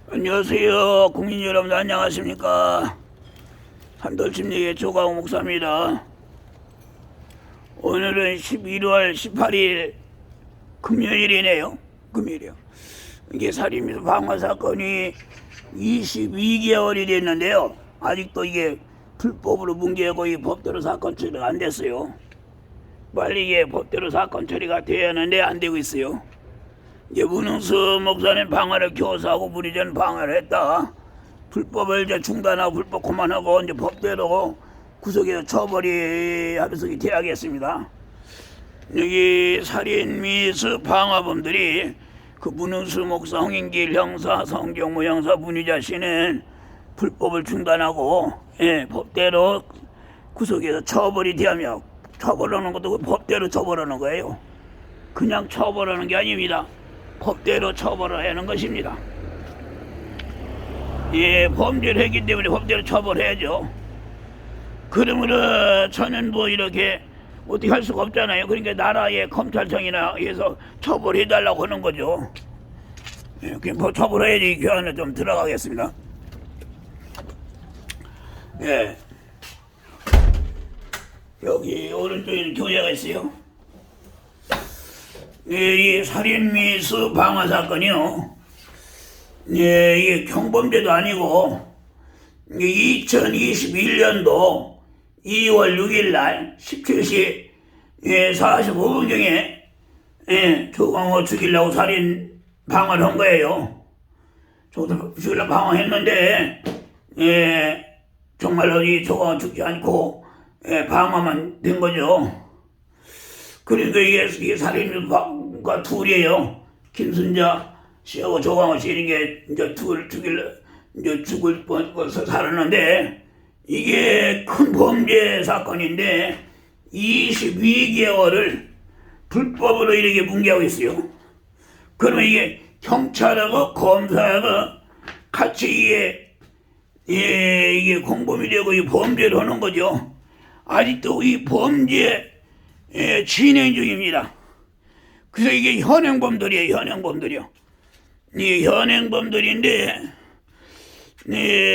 안녕하세요. 국민 여러분 안녕하십니까. 한돌침례의 조광호 목사입니다. 오늘은 11월 18일 금요일이네요. 금요일이요. 이게 살인 방화 사건이 22개월이 됐는데요. 아직도 이게 불법으로 문제고 이 법대로 사건 처리가 안 됐어요. 빨리 이게 법대로 사건 처리가 돼야 하는데 안 되고 있어요. 이제 문흥수 목사는 방화를 교사하고 무리전 방화를 했다. 불법을 이제 중단하고 불법 그만하고 이제 법대로 구속해서 처벌이 하면서 돼야겠습니다. 여기 살인 미수 방화범들이 그 문흥수 목사, 홍인길 형사, 성경모 형사, 문희자 씨는 불법을 중단하고 법대로 구속해서 처벌이 되며 처벌하는 것도 법대로 처벌하는 거예요. 그냥 처벌하는 게 아닙니다. 법대로 처벌을 하는 것입니다. 범죄를 했기 때문에 법대로 처벌해야죠. 그러므로 저는 뭐 이렇게 어떻게 할 수가 없잖아요. 그러니까 나라의 검찰청이나 해서 처벌해달라고 하는 거죠. 그냥 처벌해야지. 교환에 좀 들어가겠습니다. 여기 오른쪽에 교재가 있어요. 이 살인 미수 방화 사건이요. 이게 경범죄도 아니고 2021년도 2월 6일 날 17시 45분경에 조광호 죽이려고 살인 방화를 한 거예요. 저도 죽이려고 방화했는데 정말로 이 조광호 죽지 않고 방화만 된 거죠. 그러니까 이게 살인과 둘이에요. 김순자 씨하고 조광호 씨 이게 이제 죽을 뻔해서 살았는데 이게 큰 범죄 사건인데 22개월을 불법으로 이렇게 뭉개고 있어요. 그러면 이게 경찰하고 검사가 같이 이게 공범이 되고 이 범죄를 하는 거죠. 아직도 이 범죄 진행 중입니다. 그래서 이게 현행범들이에요. 현행범들이요. 이 현행범들인데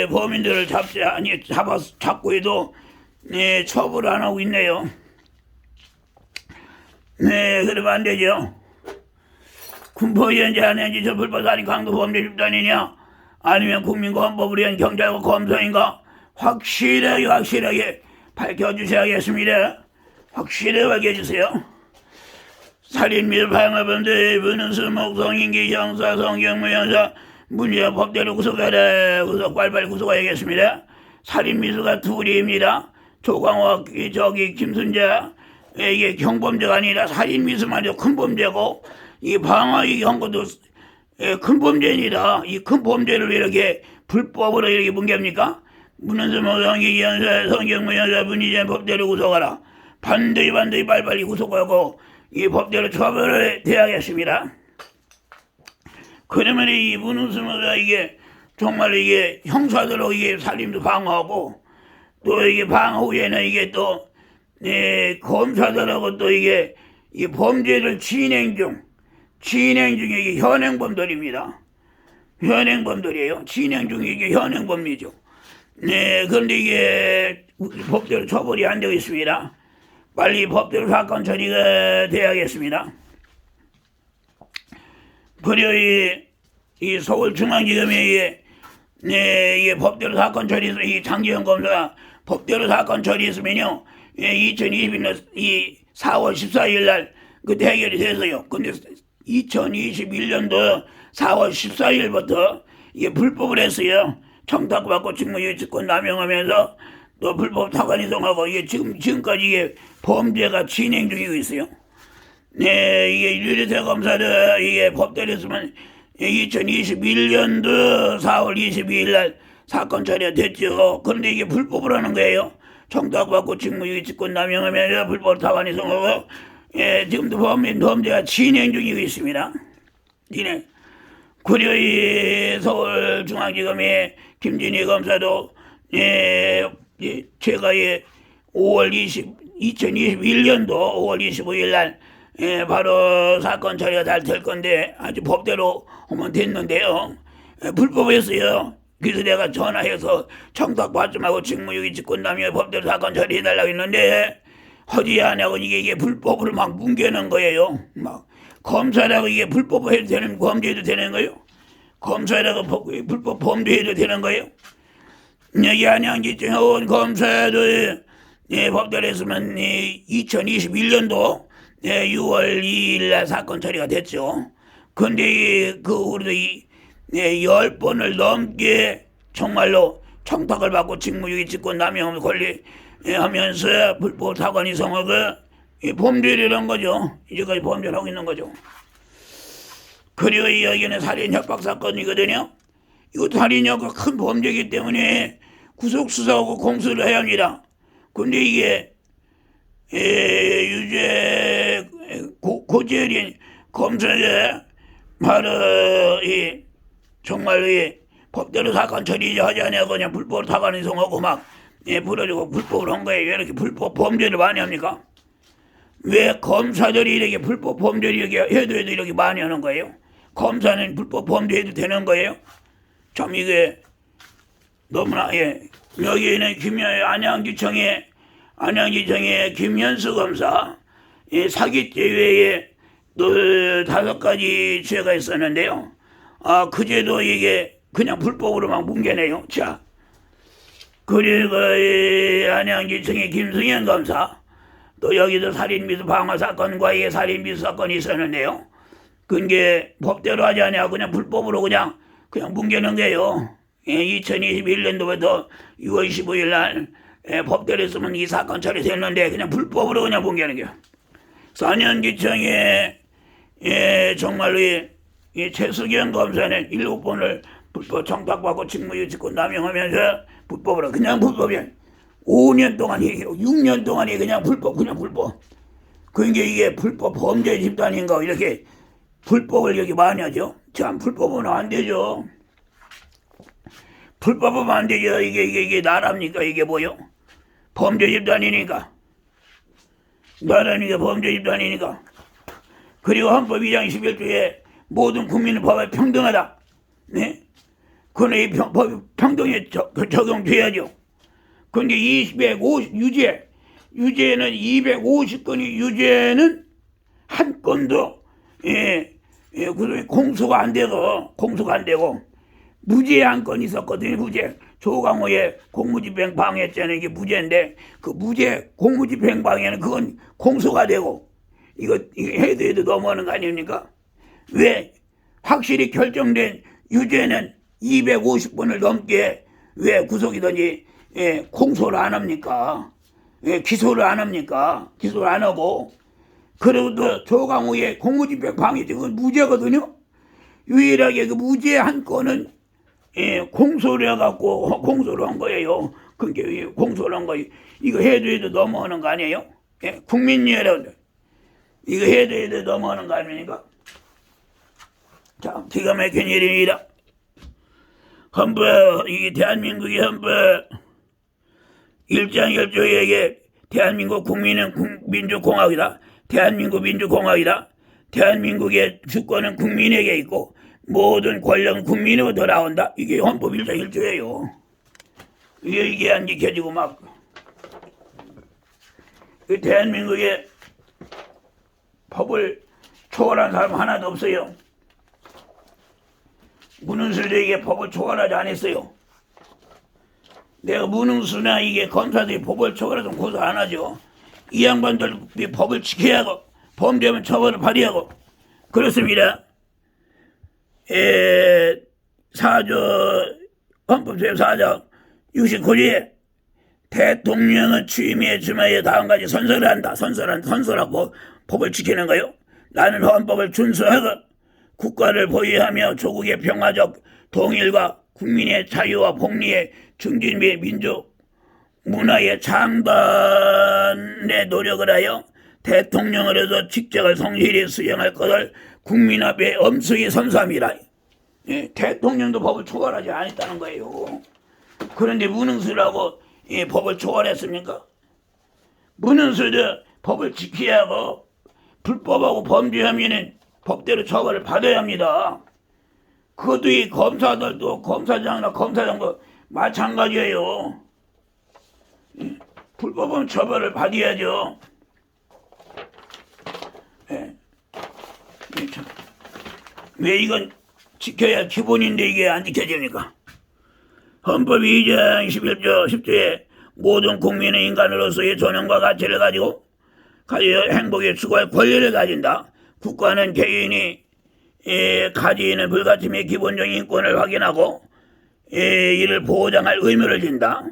범인들을 잡고 해도 처벌 안 하고 있네요. 그러면 안 되죠. 군포위원지 아닌지 저 불법살인 강도범죄 집단이냐 아니면 국민권법을 위한 경찰과 검사인가 확실하게 밝혀주셔야겠습니다. 확실하게 밝혀주세요. 살인 및 방화범들 문흥수 목성인기 형사 성경모 형사 문희자 법대로 구속하라. 빨리빨리 구속해야겠습니다. 살인 미수가 둘입니다. 조광호 김순자 이게 경범죄가 아니라 살인 미수만 큰 범죄고 이 방화 한 것도 큰 범죄입니다. 이 큰 범죄를 이렇게 불법으로 이렇게 뭉갭니까? 문흥수 목성인기 형사 성경모 형사 문희자 법대로 구속하라. 반드시 빨리빨리 구속하고 이 법대로 처벌을 해야겠습니다. 그러면 이 문흥수가 이게 정말 이게 형사들로 이게 살림도 방어하고 또 이게 방어 후에는 이게 또 검사들하고 또 이게 이 범죄를 진행 중에 이게 현행범들입니다. 현행범들이에요. 진행 중에 이게 현행범이죠. 그런데 이게 법대로 처벌이 안 되고 있습니다. 빨리 법대로 사건 처리가 돼야겠습니다. 그리고 이 서울중앙지검이 이게 법대로 사건 처리해서 이 장지현 검사가 법대로 사건 처리했으면요 2021년 이 4월 14일 날 그때 해결이 됐어요. 근데 2021년도 4월 14일부터 이게 불법을 했어요. 청탁받고 직무유기권 남용하면서 또 불법 타관 이동하고 이게 지금까지 이게 범죄가 진행 중이고 있어요. 이게 윤리태 검사를 이게 법대로 했으면 2021년도 4월 22일 날 사건 처리가 됐죠. 그런데 이게 불법을 하는 거예요. 청탁받고 직무유기권 남용하면서 불법 타관 이동하고 지금도 범죄가 진행 중이고 있습니다. 그리고 이 서울중앙지검의 김진희 검사도 제가 2021년도 5월 25일 날 바로 사건 처리가 잘 될 건데 아주 법대로 하면 됐는데요. 불법이었어요. 그래서 내가 전화해서 청탁 받지 말고 직무유기 직권남용 법대로 사건 처리해달라고 했는데 허지 안 하고 이게 불법으로 막 뭉개는 거예요. 막 검사라고 이게 불법 해도 되는 범죄해도 되는 거예요? 검사라고 불법 범죄해도 되는 거예요? 여기 안양지청 온 검사도 법대로 했으면 2021년도 6월 2일 날 사건 처리가 됐죠. 근데 그 우리도 10번을 넘게 정말로 청탁을 받고 직무유기 직권남용 권리 하면서 불법 사건이 성하고 범죄를 한 거죠. 이제까지 범죄를 하고 있는 거죠. 그리고 여기는 살인 협박 사건이거든요. 이거 살인 협박 큰 범죄이기 때문에 구속 수사하고 공수를 해야 합니다. 근데 이게 유죄 고재린 검사가 바로 정말 법대로 사건 처리하지 않냐고 그냥 불법 사건이 성하고 막 부러지고 불법을 한 거예요. 왜 이렇게 불법 범죄를 많이 합니까? 왜 검사들이 이렇게 불법 범죄를 이렇게 해도 이렇게 많이 하는 거예요? 검사는 불법 범죄해도 되는 거예요? 참 이게 너무나 여기는 안양지청의 김현수 검사 사기죄 외에 또 5가지 죄가 있었는데요. 그 죄도 이게 그냥 불법으로 막 뭉개네요. 자, 그리고 안양지청의 김승현 검사 또 여기도 살인미수 방화 사건과 살인미수 사건이 있었는데요. 그게 법대로 하지 않냐 그냥 불법으로 그냥 뭉개는 거예요. 2021년도부터 6월 15일 날 법대로 했으면 이 사건 처리됐는데 그냥 불법으로 그냥 뭉개는 거예요. 안양지청에 정말로 최수경 검사는 7번을 불법 청탁받고 직무유기 직권남용하면서 불법으로 그냥 불법이야. 5년 동안 얘기하고 6년 동안이 그냥 불법. 그러니까 이게 불법 범죄 집단인가 이렇게 불법을 여기 많이 하죠. 참 불법은 안 되죠. 불법은 안 되죠. 이게 나라입니까? 이게 뭐요? 범죄 집단이니까. 나라니까 범죄 집단이니까. 그리고 헌법 2장 11조에 모든 국민은 법에 평등하다. 네? 그건 이 법 평등에 적용돼야죠. 근데 유죄는 250건이 유죄는 한 건도 공소가 안 되고 무죄 한 건 있었거든요. 무죄 조강호의 공무집행 방해죄는 이게 무죄인데 그 무죄 공무집행 방해는 그건 공소가 되고 이거 해도 넘어가는 거 아닙니까? 왜 확실히 결정된 유죄는 250번을 넘게 왜 구속이든지 공소를 안 합니까? 기소를 안 합니까? 기소를 안 하고 그리고 또 조강호의 공무집행 방해죄 그건 무죄거든요. 유일하게 그 무죄 한 건은 공소를 해갖고 공소를 한 거예요. 그러니까 공소를 한 거예요. 이거 해도 넘어가는 거 아니에요? 국민 여러분들 이거 해도 넘어가는 거 아닙니까? 자, 기가 막힌 일입니다. 헌법, 이게 대한민국의 헌법 1장 1조에 대한민국 국민은 민주공화국이다. 대한민국 민주공화국이다. 대한민국의 주권은 국민에게 있고 모든 권력은 국민으로부터 나온다. 이게 헌법 1장 1조예요. 이게 안 지켜지고 막 대한민국의 법을 초월한 사람 하나도 없어요. 문흥수도 이게 법을 초월하지 않았어요. 내가 문흥수나 이게 검사들이 법을 초월해서 고소 안 하죠. 이 양반들 법을 지켜야 하고 범죄하면 처벌을 발휘하고 그렇습니다. 4조 헌법제 4조 69조에 대통령은 취임에 주마에 다음 가지 선서를 한다. 선서라고 법을 지키는 거요. 나는 헌법을 준수하고 국가를 보유하며 조국의 평화적 통일과 국민의 자유와 복리의 증진 및 민족 문화의 창단에 노력을 하여 대통령으로서 직책을 성실히 수행할 것을 국민 앞에 엄숙히 선서합니다. 대통령도 법을 초월하지 않았다는 거예요. 그런데 문흥수라고 법을 초월했습니까? 문흥수도 법을 지켜야 하고 불법하고 범죄하면은 법대로 처벌을 받아야 합니다. 그것도 이 검사들도 검사장이나 검사장도 마찬가지예요. 불법은 처벌을 받아야죠. 예. 왜 이건 지켜야 기본인데 이게 안 지켜집니까? 헌법 2장 11조 10조에 모든 국민은 인간으로서의 존엄과 가치를 가지고 행복에 추구할 권리를 가진다. 국가는 개인이 가지는 불가침의 기본적인 인권을 확인하고 이를 보장할 의무를 진다.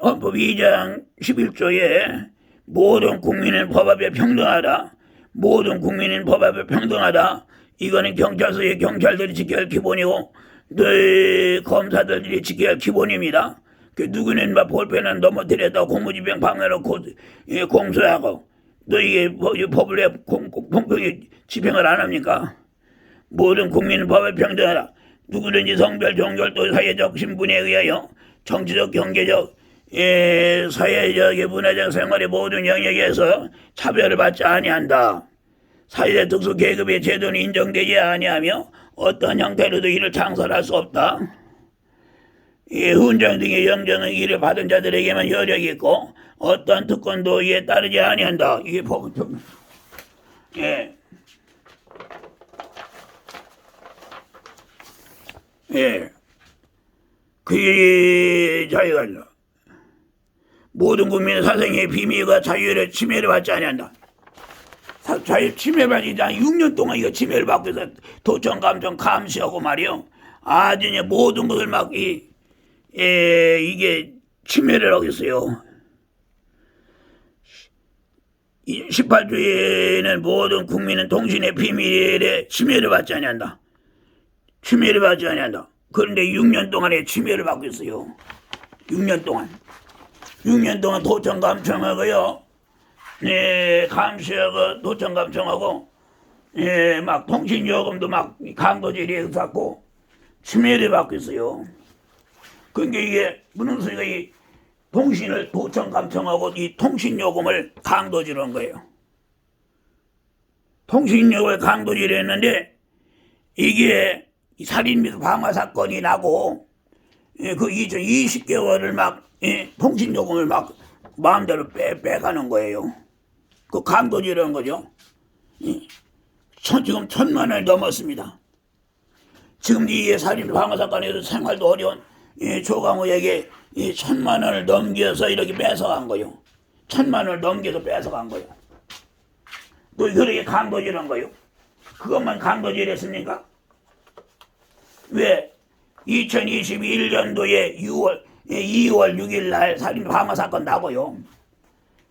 헌법 2장 11조에 모든 국민은 법 앞에 평등하다. 모든 국민은 법 앞에 평등하다. 이거는 경찰서의 경찰들이 지켜야 할 기본이고 검사들이 지켜야 할 기본입니다. 누구는 막 볼펜은 넘어뜨렸다고 공무집행 방해놓고 공소하고 너 이게 법을 왜 공평히 집행을 안 합니까? 모든 국민은 법에 평등하다. 누구든지 성별, 종교 또 사회적 신분에 의하여 정치적, 경제적, 사회적, 문화적 생활의 모든 영역에서 차별을 받지 아니한다. 사회적 특수 계급의 제도는 인정되지 아니하며 어떤 형태로도 이를 창설할 수 없다. 훈장 등의 영정은 이를 받은 자들에게만 효력이 있고 어떠한 특권도 이에 따르지 아니한다. 이게 법은 좀 그 자유가 모든 국민의 사생의 비밀과 자유를 침해를 받지 아니한다. 자유 침해받지 않아 6년 동안 이거 침해를 받고 있어. 도청 감청 감시하고 말이요. 아주 모든 것을 막 이게 침해를 하고 있어요. 18조에는 모든 국민은 통신의 비밀에 침해를 받지 아니한다. 침해를 받지 아니한다. 그런데 6년 동안에 침해를 받고 있어요. 6년 동안 도청 감청하고요. 감시하고 도청 감청하고 막 통신 요금도 막 강도질이 있었고 침해를 받고 있어요. 그러니까 이게 무슨 소리가 이 통신을 도청 감청하고 이 통신 요금을 강도질한 거예요. 통신 요금을 강도질했는데 이게 살인 및 방화 사건이 나고 그 20개월을 막 통신 요금을 막 마음대로 빼가는 거예요. 그 강도질한 거죠. 지금 1,000만 원이 넘었습니다. 지금 이 살인 방화 사건에서 생활도 어려운 조강호에게 1,000만 원을 넘겨서 이렇게 뺏어간 거요. 1,000만 원을 넘겨서 뺏어간 거요. 또 그렇게 강도질한 거요. 그것만 강도질했습니까? 왜 2021년도에 2월 6일 날 살인 방화 사건 나고요.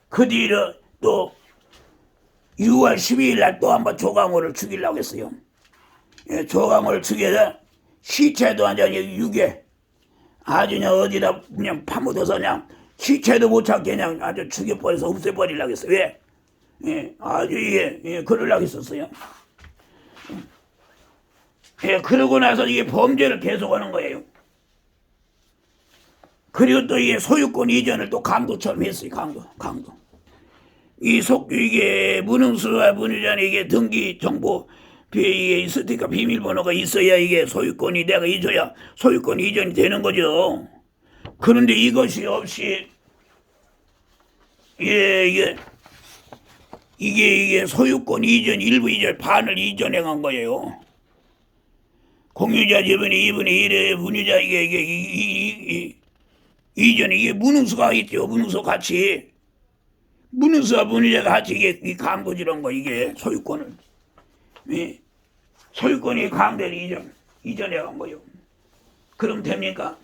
그 뒤로 또 6월 12일 날 또 한번 조강호를 죽이려고 했어요. 조강호를 죽여서 시체도 완전히 유괴 아주 그냥 어디다 그냥 파묻어서 그냥 시체도 못 찾게 그냥 아주 죽여버려서 없애버리려고 했어요. 왜? 아주 그러려고 했었어요. 그러고 나서 이게 범죄를 계속하는 거예요. 그리고 또 이게 소유권 이전을 또 강도처럼 했어요. 강도. 이게 무능수와 문유자는 이게 등기 정보 이게 스티커 비밀번호가 있어야 이게 소유권이 내가 잊어야 소유권 이전이 되는 거죠. 그런데 이것이 없이 이게 소유권 이전 일부 이전 반을 이전해 간 거예요. 공유자 지분이 2분의 1의 문유자 이게 이전에 이게 무능수가 있죠. 무능수 같이 무능수와 문유자가 같이 이게 강도질한 거 이게 소유권을 소유권이 강대를 이전해 간 거요. 그럼 됩니까?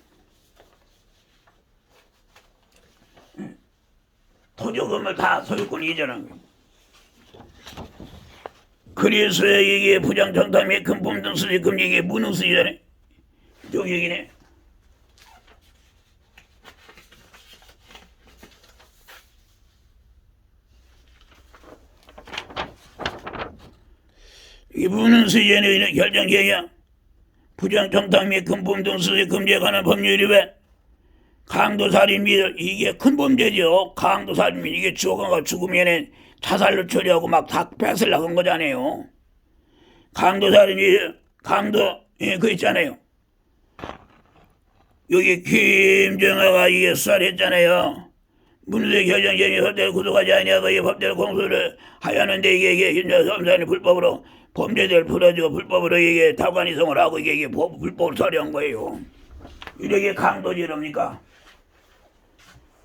토지금을 다 소유권 이전한 거예요. 그래서 이게 부정정당 및 금품 등 수지 금지 이게 무능수이전에 쪽 얘기네. 이 무능수이전의 결정계야 부정정당 및 금품 등 수지 금지에 관한 법률이 왜 강도살인 및 이게 큰 범죄죠. 강도살인 및 이게 죽어가 죽으면 자살로 처리하고 막 다 뺏으려고 한 거잖아요. 강도살인 및 강도 예, 그 있잖아요. 여기 김정아가 이게 수사했잖아요. 문제 결정전이 법대로 구속하지 아니하고 이 법대로 공소를 하였는데 이게 검사는 불법으로 범죄자를 풀어주고 불법으로 이게 타관이송을 하고 이게 불법으로 처리한 거예요. 이렇게 강도질입니까?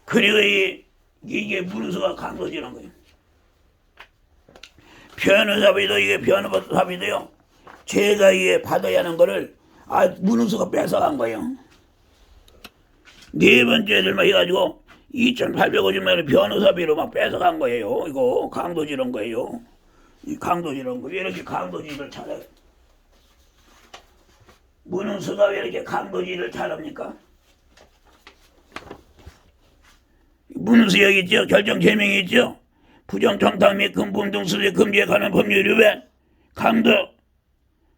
그리고 이게 문수가 강도질한 거예요. 변호사비도 이게 변호사비도요. 제가 이게 받아야 하는 거를 문수가 뺏어간 거예요. 네 번째들만 해가지고 2,850만 원 변호사비로 막 뺏어간 거예요. 이거 강도질한 거예요. 이 강도질한 거. 왜 이렇게 강도질을 잘해요? 문수가 왜 이렇게 강도질을 잘합니까? 문수 여기 있죠. 결정 제명이 있죠. 부정청탁 및 금품 등 수수에 금지에 관한 법률 위반, 강도,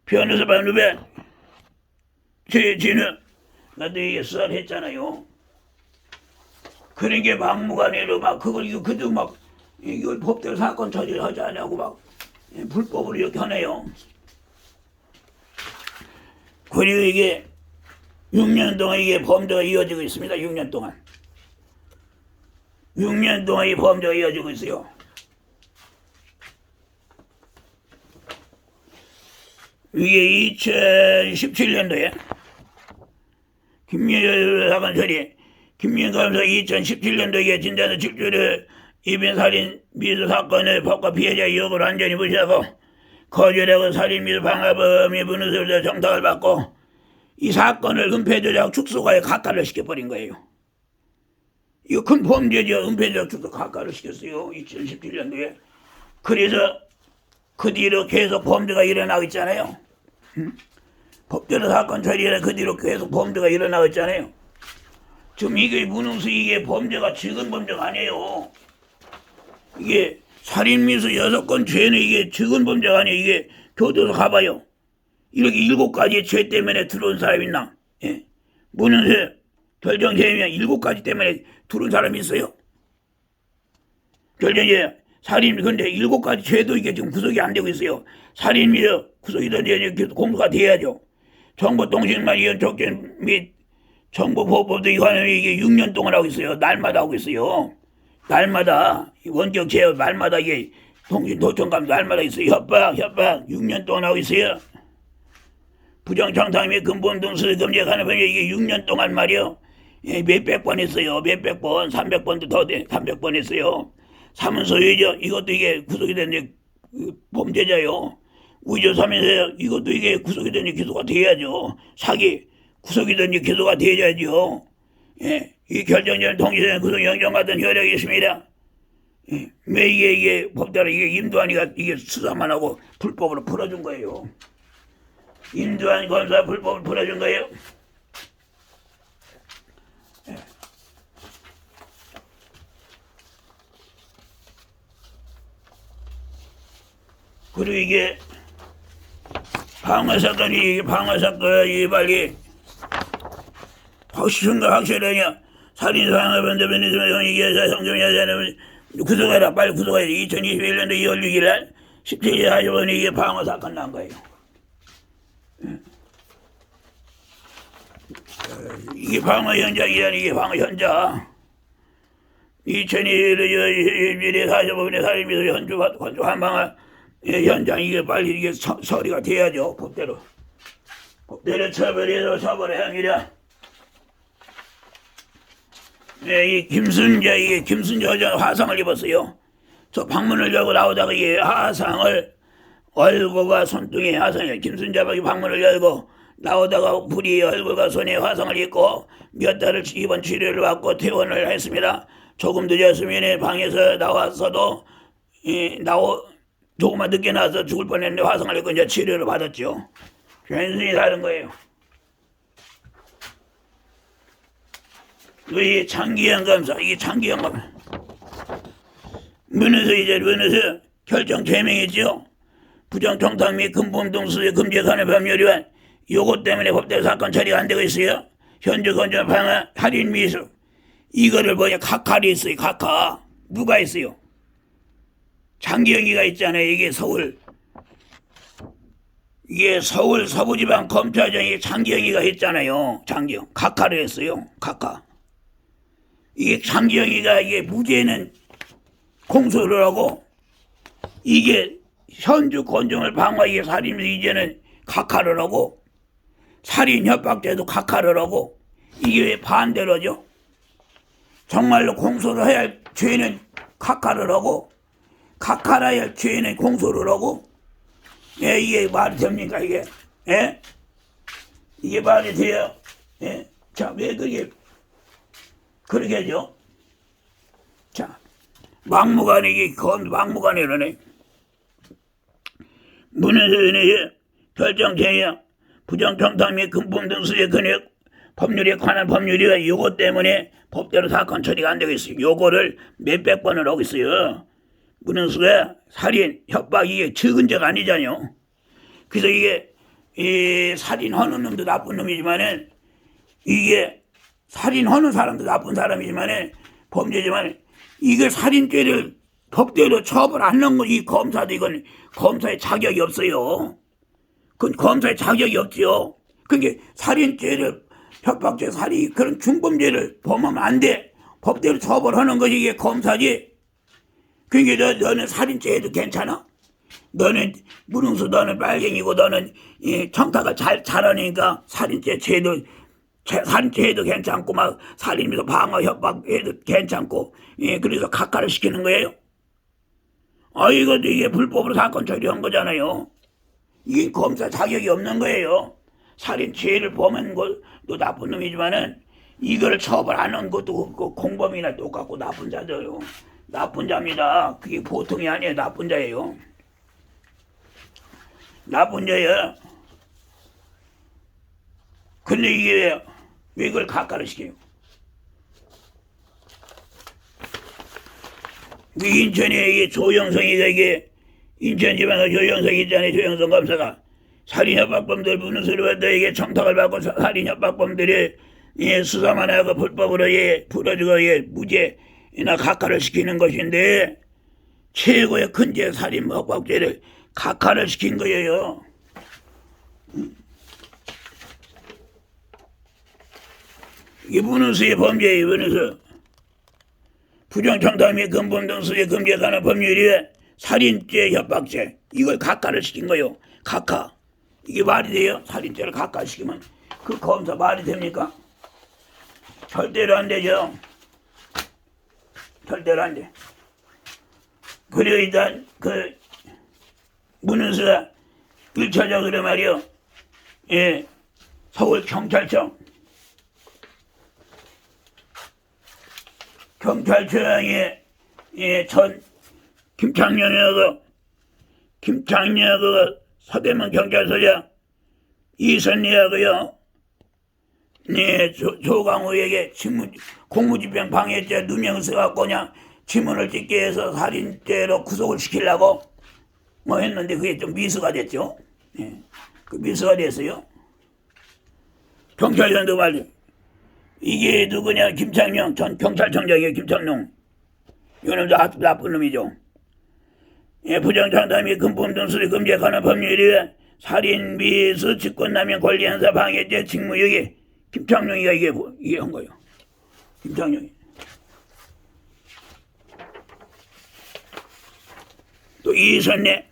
변호사 반 위반, 진우 나도 이게 수사를 했잖아요. 그런 게 막무가내로 막 그걸 그도 막 이걸 법대로 사건 처리를 하지 않냐고 막 불법으로 이렇게 하네요. 그리고 이게 6년 동안 이게 범죄가 이어지고 있습니다. 6년 동안. 6년 동안 이 범죄가 이어지고 있어요. 이게 2017년도에 김민현 사건 처리, 김민현 검사 2017년도에 진단의 집주를 이변 살인 미수 사건의 법과 피해자 의혹을 완전히 무시하고 거절하고 살인 미수 방화범의 문서를 정탁을 받고 이 사건을 은폐조작 축소가에 각하를 시켜버린 거예요. 이거 큰 범죄죠. 은폐조작 축소 각하를 시켰어요. 2017년도에. 그래서 그 뒤로 계속 범죄가 일어나고 있잖아요. 법대로 사건 처리해서 그 뒤로 계속 범죄가 일어나고 있잖아요. 지금 이게 문흥수 이게 범죄가 적은 범죄가 아니에요. 이게 살인미수 6건 죄는 이게 적은 범죄가 아니에요. 이게 교도소 가봐요. 이렇게 7가지 죄 때문에 들어온 사람 있나? 예. 문흥수 결정죄면 7가지 때문에 들어온 사람이 있어요. 결정죄 살인 근데 7가지 죄도 이게 지금 구속이 안 되고 있어요. 살인미수 구속이 되면 공소가 돼야죠. 정보통신망 위원 촉진 및 정보보호법도 위반을 이게 6년 동안 하고 있어요. 날마다 하고 있어요. 날마다 원격 제어 날마다 이게 통신도청감 날마다 있어요. 협박 6년 동안 하고 있어요. 부정청탁 및 근본 등 수수 금지에 관한 법률 이게 6년 동안 말이요. 예, 몇백 번 했어요. 몇백 번, 300번도 더 돼. 300번 했어요. 사문서 위조 이것도 이게 구속이 되는 범죄자요. 위조 사면서 이것도 이게 구속이 되는 기소가 돼야죠. 사기 구속이 되는 기소가 돼야죠. 예, 이 결정전 통지전 구속영장 같은 효력이 있습니다. 예, 왜 이게 법대로 이게 임두환이가 이게 수사만 하고 불법으로 풀어준 거예요. 임두환 검사 불법을 풀어준 거예요. 예. 그리고 이게 방화사건이 빨리 확실하냐 살인상업범죄변호사 이기사 성종여자는 구속해라 빨리 구속해야 돼. 2021년도 2월 6일 17일 40분에 이게 방화사건 난 거예요. 이게 방화 현장이라니 이게 방화 현장 2021년 45분에 살인미수 현주 한방화 현장 이게 빨리 이게 처리가 돼야죠. 법대로 처벌해서 처벌의 행위라. 네, 이 김순자 여자 화상을 입었어요. 저 방문을 열고 나오다가 이 화상을 얼굴과 손등에 화상을 김순자 방문을 열고 나오다가 불이 얼굴과 손에 화상을 입고 몇 달을 입원 치료를 받고 퇴원을 했습니다. 조금 늦었으면 방에서 나왔어도 조금만 늦게 나와서 죽을 뻔했는데 화상을 입고 이제 치료를 받았죠. 괜히 다른 거예요. 이게 장기현 검사, 이게 장기현 검사. 문에서 결정 제명했죠. 부정청탁 및 근본 등 수수에 금지에 관한 법률 위반. 요것 때문에 법대로 사건 처리가 안 되고 있어요. 현재 건전 방화 할인 미수. 이거를 각하리 있어요. 각하. 누가 있어요? 장기영이가 있잖아요. 이게 서울 이게 서울 서부지방 검찰청이 장기영이가 했잖아요. 장기영 각하를 했어요. 각하. 이게 장기영이가 이게 무죄는 공소를 하고 이게 현주 권총을 방어하기 살인 이제는 각하를 하고 살인 협박죄도 각하를 하고 이게 왜 반대로죠? 정말로 공소를 해야 할 죄는 각하를 하고 각하라 할 죄는 공소를 하고 예, 이게 말이 됩니까 이게? 예? 이게 말이 돼요? 예? 자, 왜 그렇게 하죠? 자, 막무가내 이게 막무가내로네. 문헌서인의 결정제야 부정청탁 및 금품 등 수의 근육 법률에 관한 법률이 요거 때문에 법대로 사건 처리가 안 되고 있어요. 요거를 몇백 번을 하고 있어요. 문헌수가 살인, 협박 이게 적은 죄가 아니잖아요. 그래서 이게 살인하는 놈도 나쁜 놈이지만은 이게 살인하는 사람도 나쁜 사람이지만은 범죄지만 이걸 살인죄를 법대로 처벌 안 넣은 건 이 검사도 이건 검사의 자격이 없어요. 그건 검사의 자격이 없지요. 그러니까 살인죄를 협박죄, 살인 그런 중범죄를 범하면 안 돼. 법대로 처벌하는 것이 이게 검사지. 그러니까 너는 살인죄 해도 괜찮아. 너는 무능수, 너는 빨갱이고 너는 청탁을 잘하니까 살인죄 해도 괜찮고 막 살인해도 방어 협박해도 괜찮고 그래서 각하를 시키는 거예요. 이것도 이게 불법으로 사건 처리한 거잖아요. 이게 검사 자격이 없는 거예요. 살인죄를 범한 것도 나쁜 놈이지만은 이걸 처벌 안 한 것도 공범이나 똑같고 나쁜 자들요. 나쁜 자입니다. 그게 보통이 아니에요. 나쁜 자예요. 나쁜 자예요. 근데 이게 왜 이걸 각하를 시켜요? 그 인천에 이게 조영성이가 이게 인천지방의 조영성 있잖아요. 조영성 검사가 살인협박범들 무는 소리 받다 이게 청탁을 받고 살인협박범들이 수사만 하고 불법으로 풀어주고 무죄나 각하를 시키는 것인데 최고의 큰 죄 살인협박죄를 각하를 시킨 거예요. 이게 문헌수의 범죄예요. 문헌수 부정청탁 및 금품 등 수의 금지에 관한 법률이 살인죄, 협박죄 이걸 각하를 시킨 거예요. 각하. 이게 말이 돼요? 살인죄를 각하시키면 그 검사 말이 됩니까? 절대로 안 되죠. 절대로 안 돼. 그리고 일단 문헌수가 1차적으로 말이요. 서울 경찰청에 전 김창렬하고 서대문 경찰서장 이선리하고요. 조강호에게 공무집행 방해죄 누명 써갖고 그냥 지문을 찍게 해서 살인죄로 구속을 시키려고 했는데 그게 좀 미수가 됐죠. 그 미수가 됐어요. 경찰관도 말이죠. 이게 누구냐? 김창룡 전 경찰청장이에요. 김창룡. 이놈도 아주 나쁜 놈이죠. 부정청탁 및 금품 등 수리 금지에 관한 법률이 살인, 미수, 직권남용, 권리행사, 방해죄, 직무유기. 김창룡이가 이게 한 거예요. 김창룡이. 또 이선내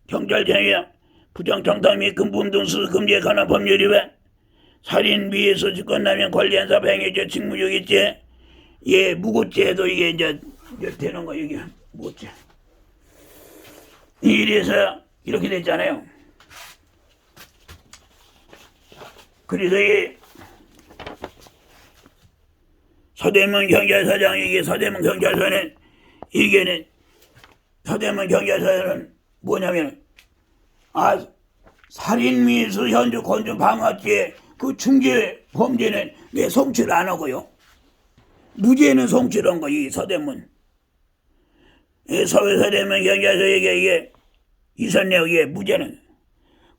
경찰청장 부정청탁 및 금품 등 수리 금지에 관한 법률이 살인, 미수, 직권남용, 권리행사, 방해죄, 직무유기죄, 무고죄도 이게 이제 되는 거 이게 무고죄. 이래서 이렇게 됐잖아요. 그래서 이 서대문 경찰서장이 서대문 경찰서는 서대문 경찰서는 뭐냐면 살인, 미수, 현주, 권총, 방화죄 그 중죄 범죄는 왜 송치를 안 하고요? 무죄는 송치를 한 거, 이 서대문. 서대문 경찰서에게 이게 이선내에게 무죄는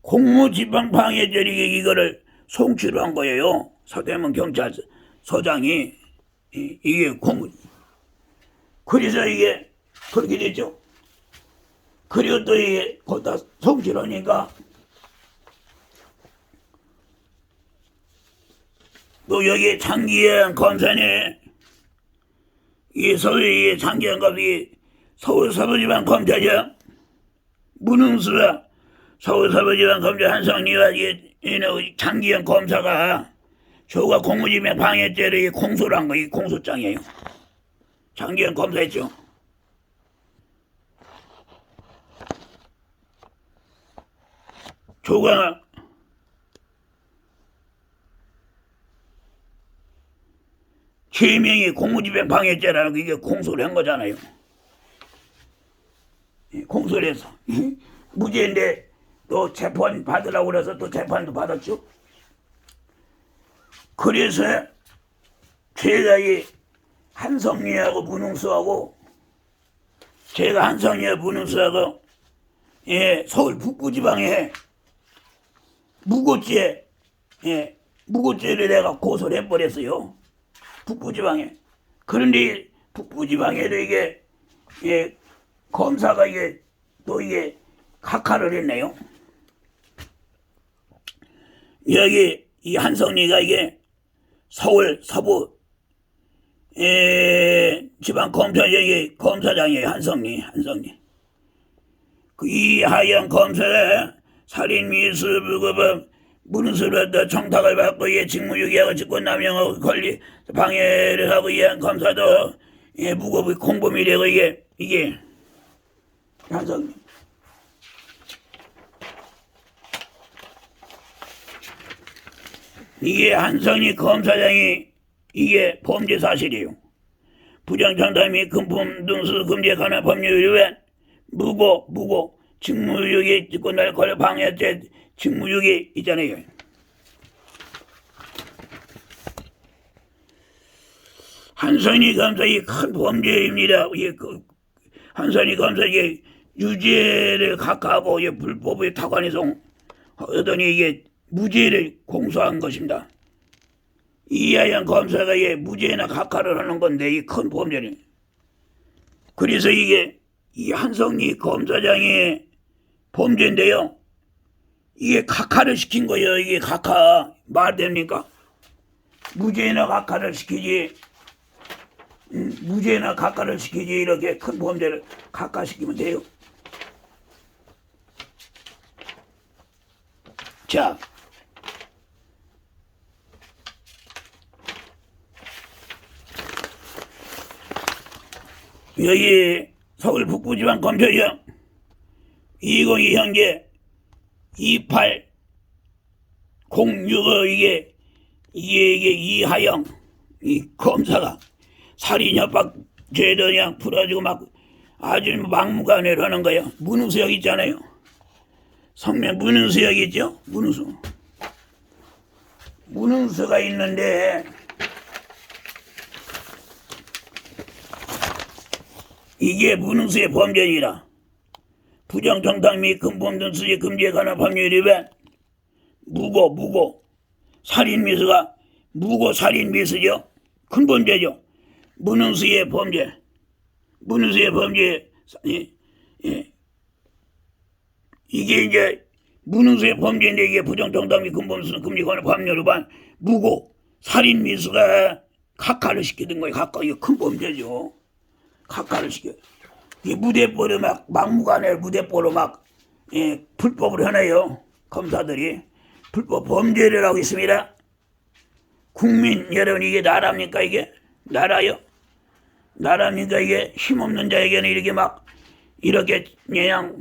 공무집행 방해죄 이거를 송치를 한 거예요. 서대문 경찰서장이 이게 그래서 이게 그렇게 됐죠. 그리고 또 이게 거기다 성실하니까 또 여기 장기현 검사네 이 서울의 장기현 검사이 서울 서부지방 검사장 문흥수가 서울 서부지방 검사 한성리와 장기현 검사가 저가 공무집행 방해죄를 공소를 한 거, 이 공소장이에요. 장기현 검사했죠. 조가 최명이 공무집행 방해죄라는 거 이게 공소를 한 거잖아요. 공소를 해서 무죄인데 또 재판 받으라고 그래서 또 재판도 받았죠. 그래서 제가 이 한성리하고 문흥수하고 제가 한성리하고 문흥수하고 서울 북부지방에 무고죄를 내가 고소를 해버렸어요. 북부지방에. 그런데 북부지방에도 이게 검사가 이게 또 이게 각하를 했네요. 여기 이 한성리가 이게 서울 서부 지방 검사장이 검사장이에요. 한성리. 그 이하영 검사가 살인 미수 무고범 문수로부터 청탁을 받고 직무유기하고 직권남용하고 권리 방해를 하고 이한 검사도 무고부 공범이 되고 이게 한성리. 이게 한성리 검사장이 이게 범죄 사실이에요. 부정청탁 및 금품 등수 금지에 관한 법률 위반 무고 직무유기 직권날 권리 방해죄 직무유기 있잖아요. 한성리 검사의 큰 범죄입니다. 한성리 검사에게 유죄를 각하하고 불법의 타관에서 하더니 이게 무죄를 공소한 것입니다. 이하영 검사가 무죄나 각하를 하는 건데 이 큰 범죄는. 그래서 이게 이 한성리 검사장의 범죄인데요. 이게 각하를 시킨 거예요. 이게 각하 말 됩니까? 무죄나 각하를 시키지. 무죄나 각하를 시키지 이렇게 큰 범죄를 각하시키면 돼요. 자, 여기 서울 북부지방 검찰청 2022 현재 2806호 이게 이하영 이 검사가 살인 협박 죄도 그냥 풀어주고 막 아주 막무가내로 하는 거예요. 문흥수역 있잖아요. 성명 문흥수역 있죠? 문흥수가 있는데 이게 문흥수의 범죄이라 부정청탁 및 금품 등 수지 금지에 관한 법률 위반 무고 살인미수가 무고 살인미수죠. 큰 범죄죠. 문흥수의 범죄 이게 이제 문흥수의 범죄인데 이게 부정청탁 및 금품 등 금지에 관한 법률 위반 무고 살인미수가 각하를 시키는 거예요. 이게 큰 범죄죠. 각하를 시켜. 이 무대뽀로 막무가내 무대뽀로 불법을 하네요. 검사들이 불법 범죄를 하고 있습니다. 국민 여러분 이게 나라입니까? 이게 나라요? 나라입니까? 이게 힘없는 자에게는 이렇게 그냥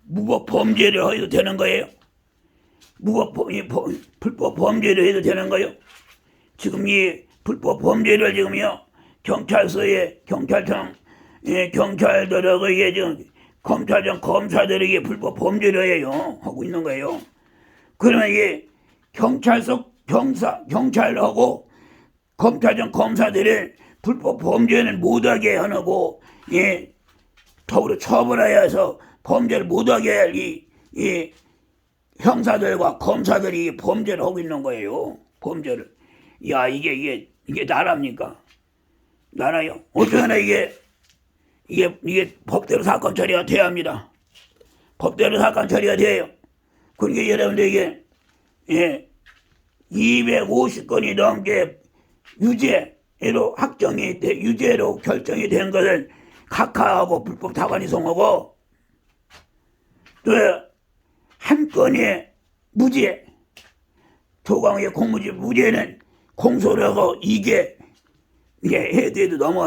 무법 범죄를 해도 되는 거예요? 불법 범죄를 해도 되는 거예요? 지금 이 불법 범죄를 지금요 경찰서에 경찰들하고 지금 검찰청 검사들에게 불법 범죄를 해요. 하고 있는 거예요. 그러면 이게 경찰하고 검찰청 검사들을 불법 범죄는 못하게 하고 더불어 처벌해야 해서 범죄를 못하게 할 이 형사들과 검사들이 범죄를 하고 있는 거예요. 범죄를. 야 이게 나라입니까? 나라요. 어쩌나 이게 법대로 사건 처리가 돼야 합니다. 법대로 사건 처리가 돼요. 그러니까 여러분들 이게 250건이 넘게 유죄로 유죄로 결정이 된 것은 각하하고 불법 타관이 송하고 또 한 건이 무죄, 도광의 공무집 무죄는 공소를 하고 이게 해도 넘어